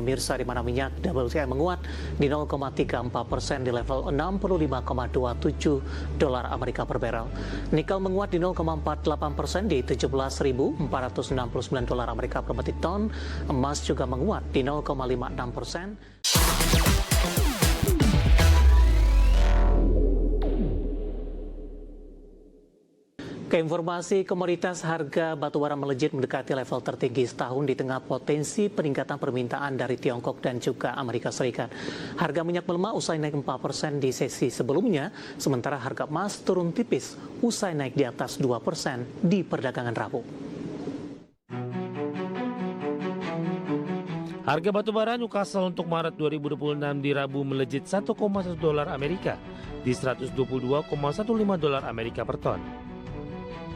Pemirsa, di mana minyak WTI menguat di 0,34% di level 65,27 dolar Amerika per barrel. Nikel menguat di 0,48% di 17.469 dolar Amerika per metrik ton. Emas juga menguat di 0,56%. Keinformasi komoditas, harga batubara melejit mendekati level tertinggi setahun di tengah potensi peningkatan permintaan dari Tiongkok dan juga Amerika Serikat. Harga minyak melemah usai naik 4% di sesi sebelumnya, sementara harga emas turun tipis usai naik di atas 2% di perdagangan Rabu. Harga batubara Newcastle untuk Maret 2026 di Rabu melejit 1,1 dolar Amerika di 122,15 dolar Amerika per ton.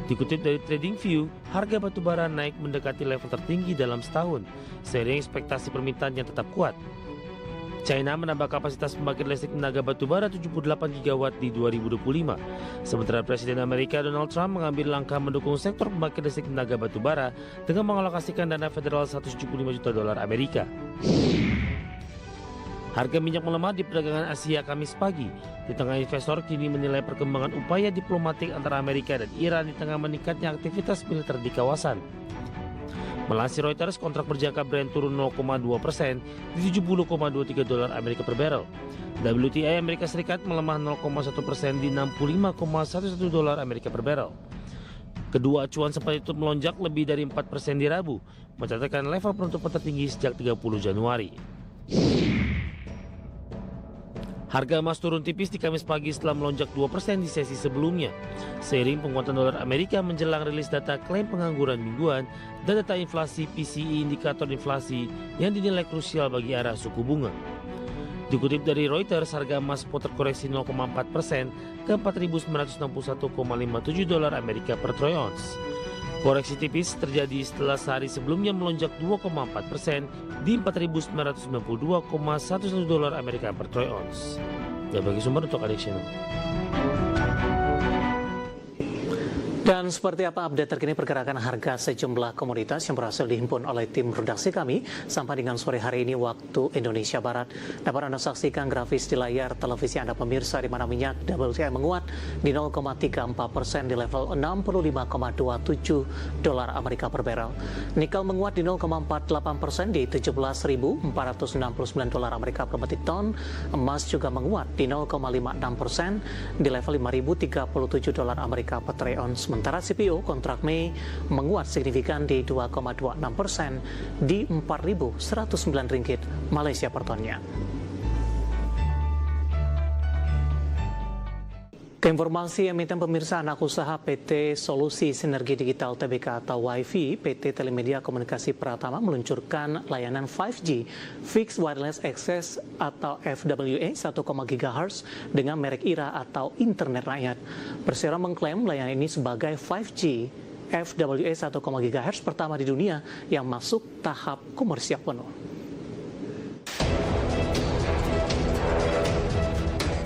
Dikutip dari TradingView, harga batubara naik mendekati level tertinggi dalam setahun, seiring ekspektasi permintaan yang tetap kuat. China menambah kapasitas pembangkit listrik tenaga batubara 78 gigawatt di 2025, sementara Presiden Amerika Donald Trump mengambil langkah mendukung sektor pembangkit listrik tenaga batubara dengan mengalokasikan dana federal 175 juta dolar Amerika. Harga minyak melemah di perdagangan Asia Kamis pagi, di tengah investor kini menilai perkembangan upaya diplomatik antara Amerika dan Iran di tengah meningkatnya aktivitas militer di kawasan. Melansir Reuters, kontrak berjangka Brent turun 0,2% di 70,23 dolar Amerika per barrel. WTI Amerika Serikat melemah 0,1% di 65,11 dolar Amerika per barrel. Kedua acuan sempat itu melonjak lebih dari 4% di Rabu, mencatatkan level penutupan tertinggi sejak 30 Januari. Harga emas turun tipis di Kamis pagi setelah melonjak 2% di sesi sebelumnya, seiring penguatan dolar Amerika menjelang rilis data klaim pengangguran mingguan dan data inflasi PCE, indikator inflasi yang dinilai krusial bagi arah suku bunga. Dikutip dari Reuters, harga emas spot terkoreksi 0,4% ke 4.961,57 dolar Amerika per troy ounce. Koreksi tipis terjadi setelah sehari sebelumnya melonjak 2,4% di 4.992,11 dolar Amerika per troy ounce. Dan bagi sumber untuk Adik Channel. Dan seperti apa update terkini pergerakan harga sejumlah komoditas yang berhasil dihimpun oleh tim redaksi kami sampai dengan sore hari ini waktu Indonesia Barat. Dapat Anda saksikan grafis di layar televisi Anda pemirsa, di mana minyak WTI menguat di 0,34% di level 65,27 dolar Amerika per barrel. Nikel menguat di 0,48% di 17.469 dolar Amerika per metrik ton. Emas juga menguat di 0,56% di level 5.037 dolar Amerika per troy ounce. Sementara CPO kontrak Mei menguat signifikan di 2,26% di 4.109 ringgit Malaysia per tonnya. Keinformasi emiten pemirsa, anak usaha PT Solusi Sinergi Digital Tbk atau WiFi, PT Telemedia Komunikasi Pratama meluncurkan layanan 5G Fixed Wireless Access atau FWA 1, GHz dengan merek IRA atau Internet Rakyat. Persero mengklaim layanan ini sebagai 5G FWA 1, GHz pertama di dunia yang masuk tahap komersial penuh.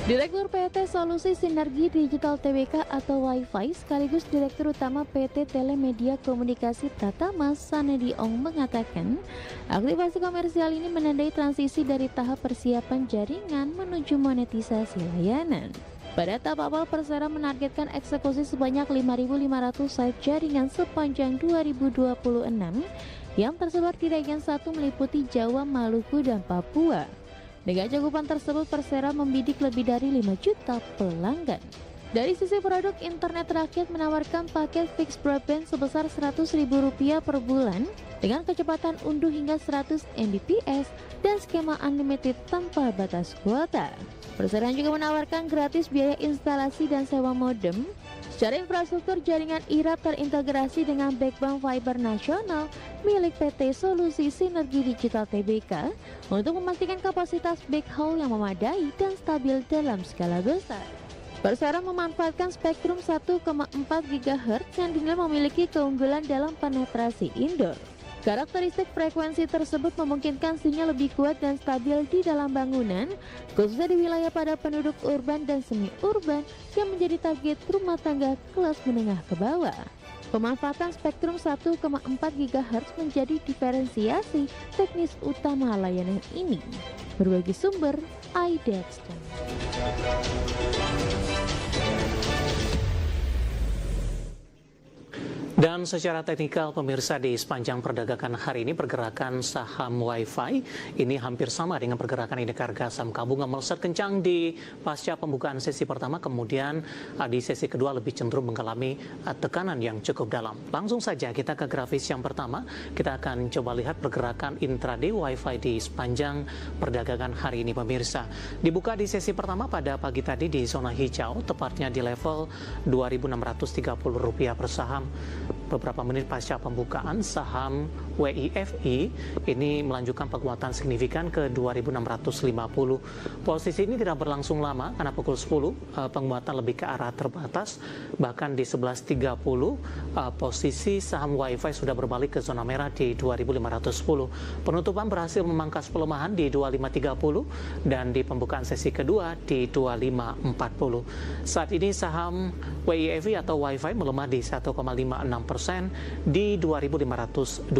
Direktur PT Solusi Sinergi Digital Tbk atau WiFi sekaligus Direktur Utama PT Telemedia Komunikasi Pratama Sanedi Ong mengatakan, aktivasi komersial ini menandai transisi dari tahap persiapan jaringan menuju monetisasi layanan. Pada tahap awal, Persero menargetkan eksekusi sebanyak 5.500 site jaringan sepanjang 2026 yang tersebar di region 1 meliputi Jawa, Maluku, dan Papua. Dengan cakupan tersebut, Persero membidik lebih dari 5 juta pelanggan. Dari sisi produk, Internet Rakyat menawarkan paket fixed broadband sebesar Rp100.000 per bulan dengan kecepatan unduh hingga 100 Mbps dan skema unlimited tanpa batas kuota. Persero juga menawarkan gratis biaya instalasi dan sewa modem. Secara infrastruktur, jaringan IRA terintegrasi dengan backbone fiber nasional milik PT Solusi Sinergi Digital Tbk untuk memastikan kapasitas backhaul yang memadai dan stabil dalam skala besar. Persero memanfaatkan spektrum 1,4 GHz yang dinilai memiliki keunggulan dalam penetrasi indoor. Karakteristik frekuensi tersebut memungkinkan sinyal lebih kuat dan stabil di dalam bangunan, khususnya di wilayah padat penduduk urban dan semi-urban yang menjadi target rumah tangga kelas menengah ke bawah. Pemanfaatan spektrum 1,4 GHz menjadi diferensiasi teknis utama layanan ini. Berbagi sumber, iDexter. Dan secara teknikal pemirsa, di sepanjang perdagangan hari ini pergerakan saham Wi-Fi ini hampir sama dengan pergerakan indeks harga saham gabungan, melesat kencang di pasca pembukaan sesi pertama, kemudian di sesi kedua lebih cenderung mengalami tekanan yang cukup dalam. Langsung saja kita ke grafis yang pertama, kita akan coba lihat pergerakan intraday Wi-Fi di sepanjang perdagangan hari ini pemirsa. Dibuka di sesi pertama pada pagi tadi di zona hijau, tepatnya di level Rp2.630 per saham. Beberapa menit pasca pembukaan, saham WIFI ini melanjutkan penguatan signifikan ke 2.650. Posisi ini tidak berlangsung lama karena pukul 10 penguatan lebih ke arah terbatas. Bahkan di 11.30 posisi saham Wi-Fi sudah berbalik ke zona merah di 2.510. Penutupan berhasil memangkas pelemahan di 2.530 dan di pembukaan sesi kedua di 2.540. Saat ini saham WIFI atau Wi-Fi melemah di 1,56% di 2.520.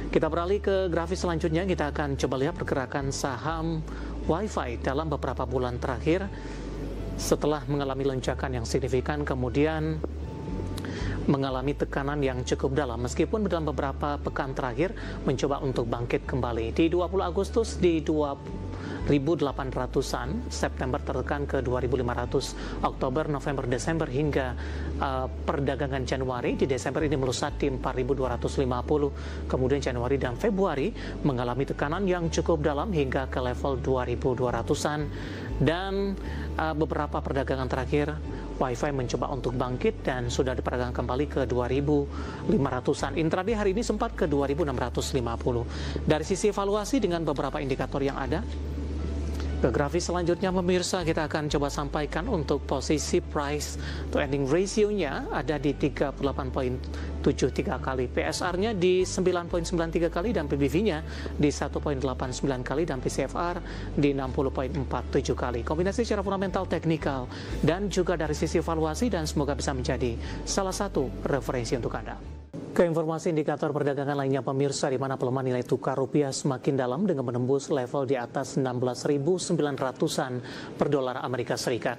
Kita beralih ke grafis selanjutnya, kita akan coba lihat pergerakan saham Wi-Fi dalam beberapa bulan terakhir setelah mengalami lonjakan yang signifikan, kemudian mengalami tekanan yang cukup dalam, meskipun dalam beberapa pekan terakhir mencoba untuk bangkit kembali. Di 20 Agustus di 1.800-an, September tertekan ke 2.500, Oktober, November, Desember hingga perdagangan Januari. Di Desember ini melesat di 4.250, kemudian Januari dan Februari mengalami tekanan yang cukup dalam hingga ke level 2.200-an, dan beberapa perdagangan terakhir Wi-Fi mencoba untuk bangkit dan sudah diperdagangkan kembali ke 2.500-an. Intraday hari ini sempat ke 2.650. Dari sisi evaluasi dengan beberapa indikator yang ada, ke grafis selanjutnya pemirsa, kita akan coba sampaikan untuk posisi price to earning ratio-nya ada di 38.73 kali, PSR-nya di 9.93 kali, dan PBV-nya di 1.89 kali, dan PCFR di 60.47 kali. Kombinasi secara fundamental, teknikal, dan juga dari sisi evaluasi, dan semoga bisa menjadi salah satu referensi untuk Anda. Ke informasi indikator perdagangan lainnya pemirsa, di mana pelemahan nilai tukar rupiah semakin dalam dengan menembus level di atas 16.900-an per dolar Amerika Serikat.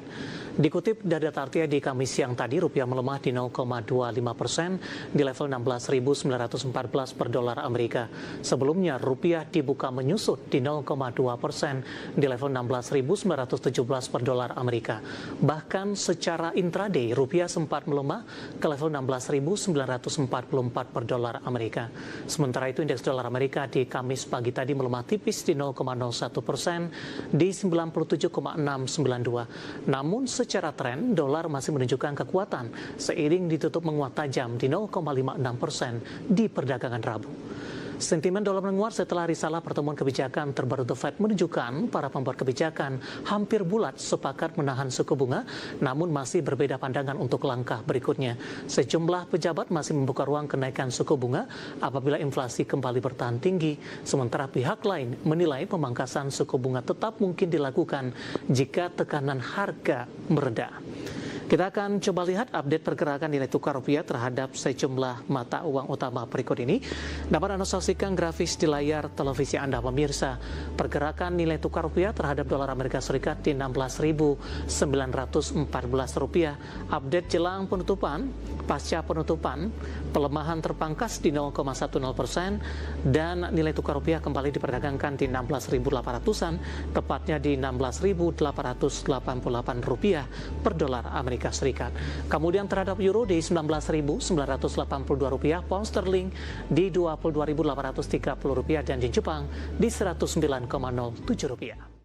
Dikutip dari data Artia di Kamis siang tadi, rupiah melemah di 0,25% di level 16.914 per dolar Amerika. Sebelumnya rupiah dibuka menyusut di 0,2% di level 16.917 per dolar Amerika. Bahkan secara intraday rupiah sempat melemah ke level 16.944 per dolar Amerika. Sementara itu indeks dolar Amerika di Kamis pagi tadi melemah tipis di 0,01% di 97,692. Namun secara tren dolar masih menunjukkan kekuatan seiring ditutup menguat tajam di 0,56% di perdagangan Rabu. Sentimen dolar menguat setelah risalah pertemuan kebijakan terbaru The Fed menunjukkan para pembuat kebijakan hampir bulat sepakat menahan suku bunga, namun masih berbeda pandangan untuk langkah berikutnya. Sejumlah pejabat masih membuka ruang kenaikan suku bunga apabila inflasi kembali bertahan tinggi, sementara pihak lain menilai pemangkasan suku bunga tetap mungkin dilakukan jika tekanan harga mereda. Kita akan coba lihat update pergerakan nilai tukar rupiah terhadap sejumlah mata uang utama berikut ini. Dapat Anda saksikan grafis di layar televisi Anda pemirsa. Pergerakan nilai tukar rupiah terhadap dolar Amerika Serikat di 16.914 rupiah. Update jelang penutupan, pasca penutupan, pelemahan terpangkas di 0,10% dan nilai tukar rupiah kembali diperdagangkan di 16.800-an, tepatnya di 16.888 rupiah per dolar Amerika Serikat. Kemudian terhadap euro di 19.982 rupiah, pound sterling di 22.830 rupiah, dan di Jepang di 109,07 rupiah.